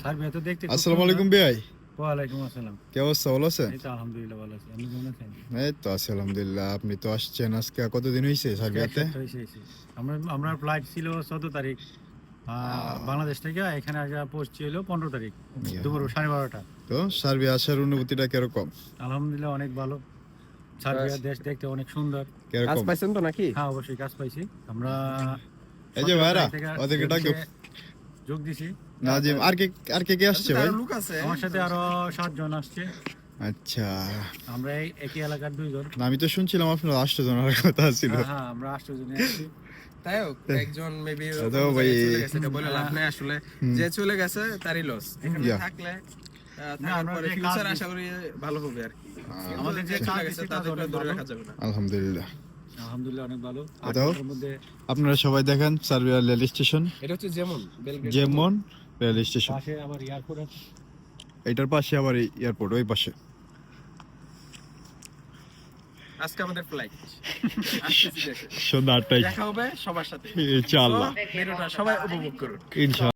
Serbia তো দেখতে আসসালামু আলাইকুম ভাই। ওয়ালাইকুম আসসালাম। কি অবস্থা, ভালো আছেন? এই তো আলহামদুলিল্লাহ ভালো আছি। আপনি কেমন আছেন? এই তো আছি আলহামদুলিল্লাহ। আপনি তো আসছেন আজকে কতদিন হয়েছে সার্বিয়াতে? আমরা ফ্লাইট ছিল 14 তারিখ বাংলাদেশ থেকে, এখানে আসা পৌঁছছি হলো 15 তারিখ দুপুর 12:30টা। তো সার্বিয়া আসার অনুভূতিটা কিরকম? আলহামদুলিল্লাহ অনেক ভালো। সার্বিয়া দেশ দেখতে অনেক সুন্দর। কাজ কিরকম? পাইছেন তো নাকি? হ্যাঁ অবশ্যই কাজ পাইছি আমরা। এই যে 17 ভাইরা, তারিখ থেকে ওদেরকে ডাকো। যোগ দিছি। নাজিম, আর কে আসছে ভাই? লোক আছে। আমার সাথে আরো 7 জন আসছে। আচ্ছা, আমরা এই একই এলাকার 2 জন। না আমি তো শুনছিলাম আপনার 8 জনের কথা ছিল। হ্যাঁ আমরা 8 জনে আছি। তাই হোক, একজন মেবি তো ভাই চলে গেছে, এটা বলে লাভ নাই আসলে। যে চলে গেছে তারই লস। এখানে Yeah. থাকলে না, আমরা পরে যে ফিউচার কাজ আশা করি ভালো হবে আর কি। আমাদের যে চলে কাজ গেছে দিচ্ছে তাদেরকে অনেক ধরে ভালো। রাখা যাবে না। আলহামদুলিল্লাহ। আলহামদুলিল্লাহ অনেক ভালো। তো? এর মধ্যে আপনারা সবাই দেখেন সার্বিয়া রেল স্টেশন, এটা হচ্ছে যেমন বেলগ্রেড যেমন রেল স্টেশন। পাশে আবার এয়ারপোর্ট আছে। এটার পাশে আবার এয়ারপোর্ট, ওই পাশে। আজকে আমাদের ফ্লাইট সন্ধ্যা 8টায় দেখা হবে সবার সাথে। ইনশাআল্লাহ। ভিডিওটা সবাই উপভোগ করুন। ইনশাআল্লাহ।